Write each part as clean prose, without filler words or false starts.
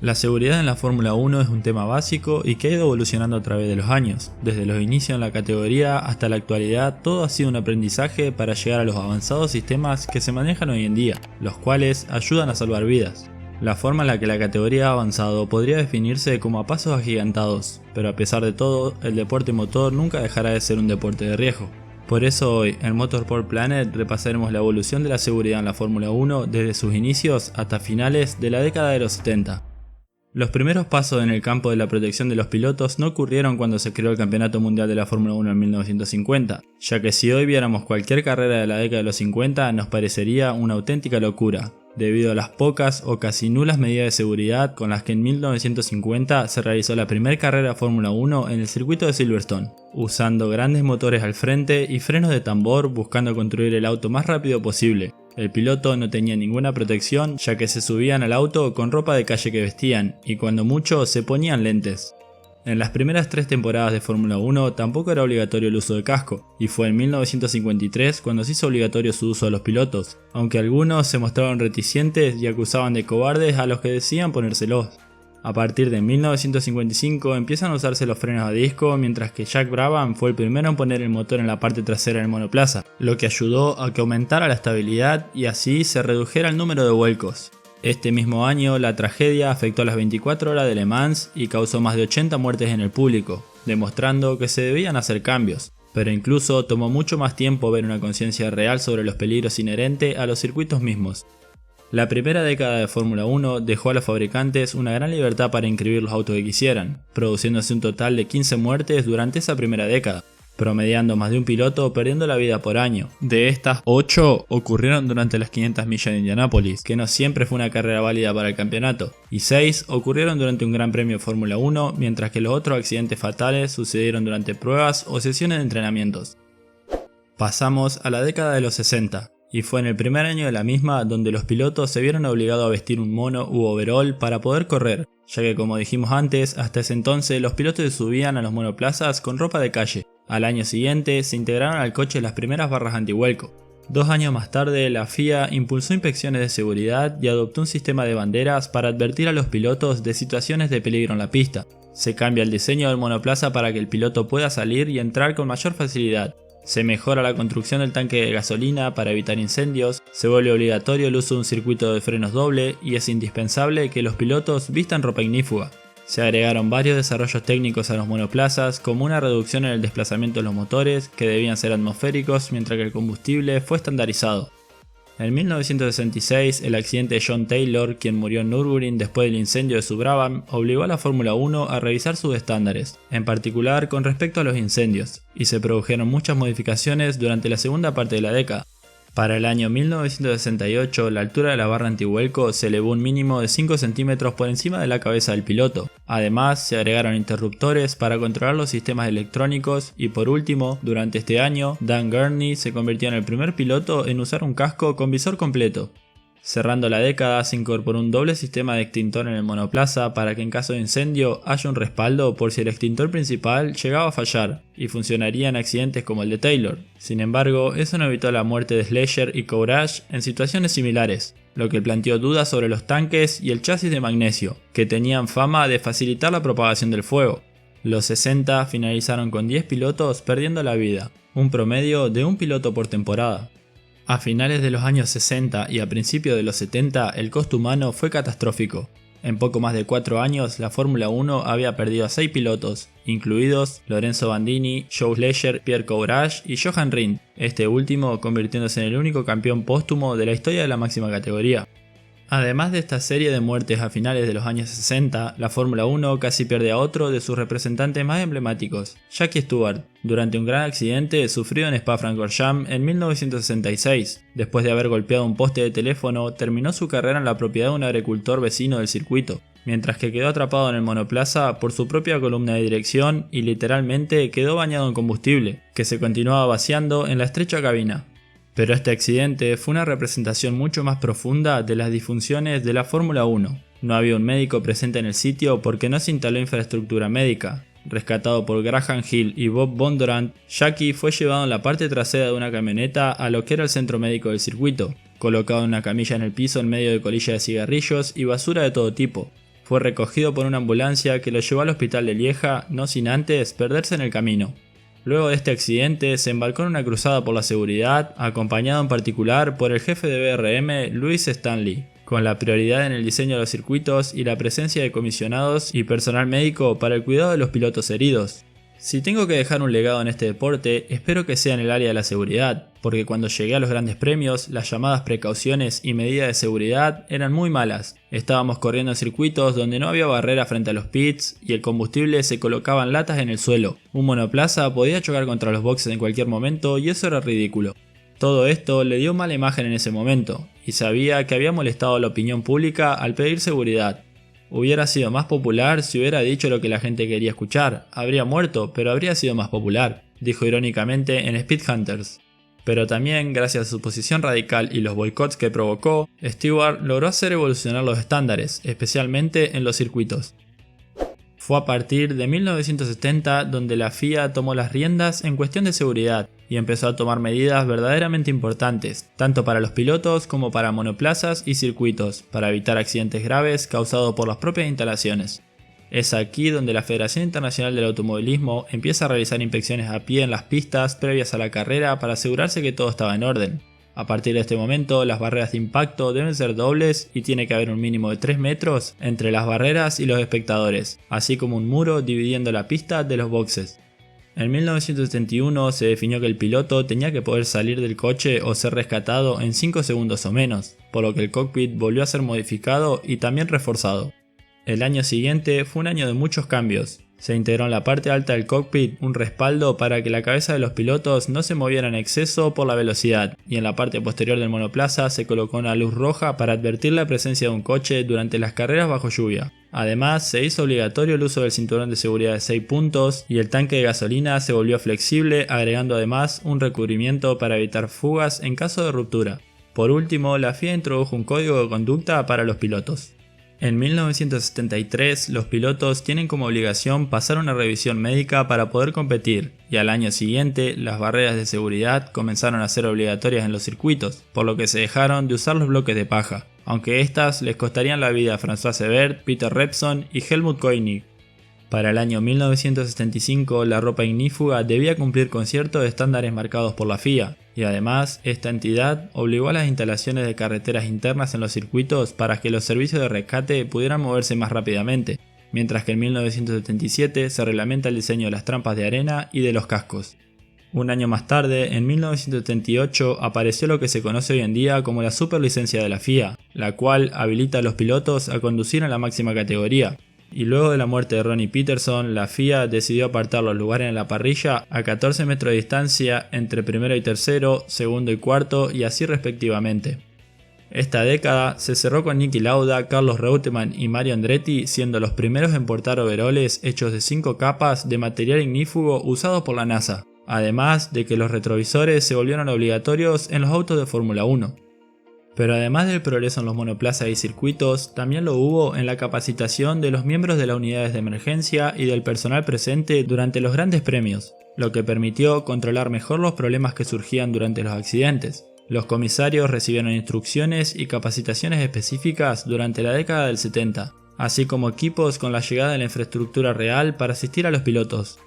La seguridad en la Fórmula 1 es un tema básico y que ha ido evolucionando a través de los años. Desde los inicios en la categoría hasta la actualidad, todo ha sido un aprendizaje para llegar a los avanzados sistemas que se manejan hoy en día, los cuales ayudan a salvar vidas. La forma en la que la categoría ha avanzado podría definirse como a pasos agigantados, pero a pesar de todo, el deporte motor nunca dejará de ser un deporte de riesgo. Por eso hoy, en Motorsport Planet, repasaremos la evolución de la seguridad en la Fórmula 1 desde sus inicios hasta finales de la década de los 70. Los primeros pasos en el campo de la protección de los pilotos no ocurrieron cuando se creó el Campeonato Mundial de la Fórmula 1 en 1950, ya que si hoy viéramos cualquier carrera de la década de los 50 nos parecería una auténtica locura, debido a las pocas o casi nulas medidas de seguridad con las que en 1950 se realizó la primera carrera de Fórmula 1 en el circuito de Silverstone, usando grandes motores al frente y frenos de tambor buscando construir el auto más rápido posible. El piloto no tenía ninguna protección ya que se subían al auto con ropa de calle que vestían y cuando mucho se ponían lentes. En las primeras 3 temporadas de Fórmula 1 tampoco era obligatorio el uso de casco, y fue en 1953 cuando se hizo obligatorio su uso a los pilotos, aunque algunos se mostraron reticentes y acusaban de cobardes a los que decían ponérselos. A partir de 1955 empiezan a usarse los frenos a disco, mientras que Jack Brabham fue el primero en poner el motor en la parte trasera del monoplaza, lo que ayudó a que aumentara la estabilidad y así se redujera el número de vuelcos. Este mismo año, la tragedia afectó a las 24 horas de Le Mans y causó más de 80 muertes en el público, demostrando que se debían hacer cambios, pero incluso tomó mucho más tiempo ver una conciencia real sobre los peligros inherentes a los circuitos mismos. La primera década de Fórmula 1 dejó a los fabricantes una gran libertad para inscribir los autos que quisieran, produciéndose un total de 15 muertes durante esa primera década, promediando más de un piloto perdiendo la vida por año. De estas, 8 ocurrieron durante las 500 millas de Indianápolis, que no siempre fue una carrera válida para el campeonato, y 6 ocurrieron durante un Gran Premio de Fórmula 1, mientras que los otros accidentes fatales sucedieron durante pruebas o sesiones de entrenamientos. Pasamos a la década de los 60. Y fue en el primer año de la misma donde los pilotos se vieron obligados a vestir un mono u overall para poder correr, ya que como dijimos antes, hasta ese entonces los pilotos se subían a los monoplazas con ropa de calle. Al año siguiente se integraron al coche las primeras barras antivuelco. 2 años más tarde la FIA impulsó inspecciones de seguridad y adoptó un sistema de banderas para advertir a los pilotos de situaciones de peligro en la pista. Se cambia el diseño del monoplaza para que el piloto pueda salir y entrar con mayor facilidad. Se mejora la construcción del tanque de gasolina para evitar incendios, se vuelve obligatorio el uso de un circuito de frenos doble y es indispensable que los pilotos vistan ropa ignífuga. Se agregaron varios desarrollos técnicos a los monoplazas, como una reducción en el desplazamiento de los motores, que debían ser atmosféricos, mientras que el combustible fue estandarizado. En 1966, el accidente de John Taylor, quien murió en Nürburgring después del incendio de su Brabham, obligó a la Fórmula 1 a revisar sus estándares, en particular con respecto a los incendios, y se produjeron muchas modificaciones durante la segunda parte de la década. Para el año 1968, la altura de la barra antivuelco se elevó un mínimo de 5 centímetros por encima de la cabeza del piloto. Además, se agregaron interruptores para controlar los sistemas electrónicos y por último, durante este año, Dan Gurney se convirtió en el primer piloto en usar un casco con visor completo. Cerrando la década, se incorporó un doble sistema de extintor en el monoplaza para que en caso de incendio haya un respaldo por si el extintor principal llegaba a fallar, y funcionaría en accidentes como el de Taylor. Sin embargo, eso no evitó la muerte de Sledger y Courage en situaciones similares, lo que planteó dudas sobre los tanques y el chasis de magnesio, que tenían fama de facilitar la propagación del fuego. Los 60 finalizaron con 10 pilotos perdiendo la vida, un promedio de un piloto por temporada. A finales de los años 60 y a principios de los 70 el costo humano fue catastrófico. En poco más de 4 años la Fórmula 1 había perdido a 6 pilotos, incluidos Lorenzo Bandini, Joe Sledger, Pierre Courage y Johan Rindt, este último convirtiéndose en el único campeón póstumo de la historia de la máxima categoría. Además de esta serie de muertes a finales de los años 60, la Fórmula 1 casi pierde a otro de sus representantes más emblemáticos, Jackie Stewart, durante un gran accidente sufrido en Spa-Francorchamps en 1966. Después de haber golpeado un poste de teléfono, terminó su carrera en la propiedad de un agricultor vecino del circuito, mientras que quedó atrapado en el monoplaza por su propia columna de dirección y literalmente quedó bañado en combustible, que se continuaba vaciando en la estrecha cabina. Pero este accidente fue una representación mucho más profunda de las disfunciones de la Fórmula 1. No había un médico presente en el sitio porque no se instaló infraestructura médica. Rescatado por Graham Hill y Bob Bondurant, Jackie fue llevado en la parte trasera de una camioneta a lo que era el centro médico del circuito, colocado en una camilla en el piso en medio de colillas de cigarrillos y basura de todo tipo. Fue recogido por una ambulancia que lo llevó al hospital de Lieja, no sin antes perderse en el camino. Luego de este accidente se embarcó en una cruzada por la seguridad, acompañado en particular por el jefe de BRM, Louis Stanley, con la prioridad en el diseño de los circuitos y la presencia de comisionados y personal médico para el cuidado de los pilotos heridos. Si tengo que dejar un legado en este deporte, espero que sea en el área de la seguridad, porque cuando llegué a los grandes premios, las llamadas precauciones y medidas de seguridad eran muy malas. Estábamos corriendo en circuitos donde no había barrera frente a los pits y el combustible se colocaba en latas en el suelo. Un monoplaza podía chocar contra los boxes en cualquier momento y eso era ridículo. Todo esto le dio mala imagen en ese momento, y sabía que había molestado a la opinión pública al pedir seguridad. Hubiera sido más popular si hubiera dicho lo que la gente quería escuchar. Habría muerto, pero habría sido más popular, dijo irónicamente en Speed Hunters. Pero también, gracias a su posición radical y los boicots que provocó, Stewart logró hacer evolucionar los estándares, especialmente en los circuitos. Fue a partir de 1970 donde la FIA tomó las riendas en cuestión de seguridad y empezó a tomar medidas verdaderamente importantes, tanto para los pilotos como para monoplazas y circuitos, para evitar accidentes graves causados por las propias instalaciones. Es aquí donde la Federación Internacional del Automovilismo empieza a realizar inspecciones a pie en las pistas previas a la carrera para asegurarse que todo estaba en orden. A partir de este momento, las barreras de impacto deben ser dobles y tiene que haber un mínimo de 3 metros entre las barreras y los espectadores, así como un muro dividiendo la pista de los boxes. En 1971 se definió que el piloto tenía que poder salir del coche o ser rescatado en 5 segundos o menos, por lo que el cockpit volvió a ser modificado y también reforzado. El año siguiente fue un año de muchos cambios. Se integró en la parte alta del cockpit un respaldo para que la cabeza de los pilotos no se moviera en exceso por la velocidad, y en la parte posterior del monoplaza se colocó una luz roja para advertir la presencia de un coche durante las carreras bajo lluvia. Además, se hizo obligatorio el uso del cinturón de seguridad de 6 puntos y el tanque de gasolina se volvió flexible, agregando además un recubrimiento para evitar fugas en caso de ruptura. Por último, la FIA introdujo un código de conducta para los pilotos. En 1973, los pilotos tienen como obligación pasar una revisión médica para poder competir, y al año siguiente, las barreras de seguridad comenzaron a ser obligatorias en los circuitos, por lo que se dejaron de usar los bloques de paja, aunque estas les costarían la vida a François Sebert, Peter Revson y Helmut Koenig. Para el año 1975, la ropa ignífuga debía cumplir con ciertos estándares marcados por la FIA, y además, esta entidad obligó a las instalaciones de carreteras internas en los circuitos para que los servicios de rescate pudieran moverse más rápidamente, mientras que en 1977 se reglamenta el diseño de las trampas de arena y de los cascos. Un año más tarde, en 1978, apareció lo que se conoce hoy en día como la superlicencia de la FIA, la cual habilita a los pilotos a conducir en la máxima categoría. Y luego de la muerte de Ronnie Peterson, la FIA decidió apartar los lugares en la parrilla a 14 metros de distancia entre primero y tercero, segundo y cuarto y así respectivamente. Esta década se cerró con Niki Lauda, Carlos Reutemann y Mario Andretti siendo los primeros en portar overoles hechos de 5 capas de material ignífugo usados por la NASA, además de que los retrovisores se volvieron obligatorios en los autos de Fórmula 1. Pero además del progreso en los monoplazas y circuitos, también lo hubo en la capacitación de los miembros de las unidades de emergencia y del personal presente durante los grandes premios, lo que permitió controlar mejor los problemas que surgían durante los accidentes. Los comisarios recibieron instrucciones y capacitaciones específicas durante la década del 70, así como equipos con la llegada de la infraestructura real para asistir a los pilotos.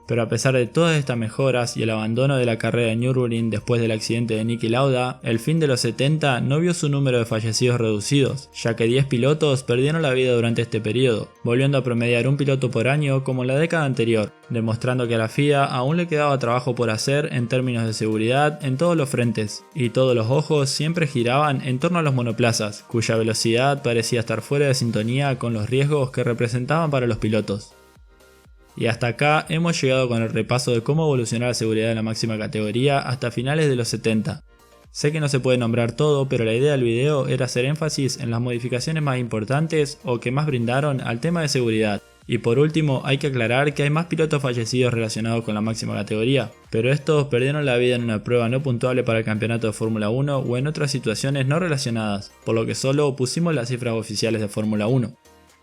Pero a pesar de todas estas mejoras y el abandono de la carrera de Nürburgring después del accidente de Niki Lauda, el fin de los 70 no vio su número de fallecidos reducidos, ya que 10 pilotos perdieron la vida durante este periodo, volviendo a promediar un piloto por año como en la década anterior, demostrando que a la FIA aún le quedaba trabajo por hacer en términos de seguridad en todos los frentes, y todos los ojos siempre giraban en torno a los monoplazas, cuya velocidad parecía estar fuera de sintonía con los riesgos que representaban para los pilotos. Y hasta acá hemos llegado con el repaso de cómo evolucionó la seguridad en la máxima categoría hasta finales de los 70. Sé que no se puede nombrar todo, pero la idea del video era hacer énfasis en las modificaciones más importantes o que más brindaron al tema de seguridad. Y por último, hay que aclarar que hay más pilotos fallecidos relacionados con la máxima categoría, pero estos perdieron la vida en una prueba no puntuable para el campeonato de Fórmula 1 o en otras situaciones no relacionadas, por lo que solo pusimos las cifras oficiales de Fórmula 1.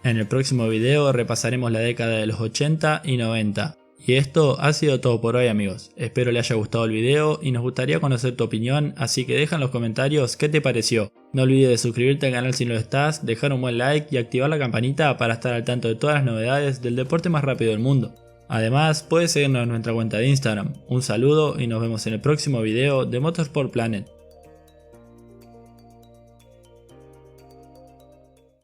En el próximo video repasaremos la década de los 80 y 90, Y esto ha sido todo por hoy, amigos. Espero les haya gustado el video y nos gustaría conocer tu opinión, así que deja en los comentarios qué te pareció. No olvides de suscribirte al canal si no lo estás, dejar un buen like y activar la campanita para estar al tanto de todas las novedades del deporte más rápido del mundo. Además, puedes seguirnos en nuestra cuenta de Instagram. Un saludo y nos vemos en el próximo video de Motorsport Planet.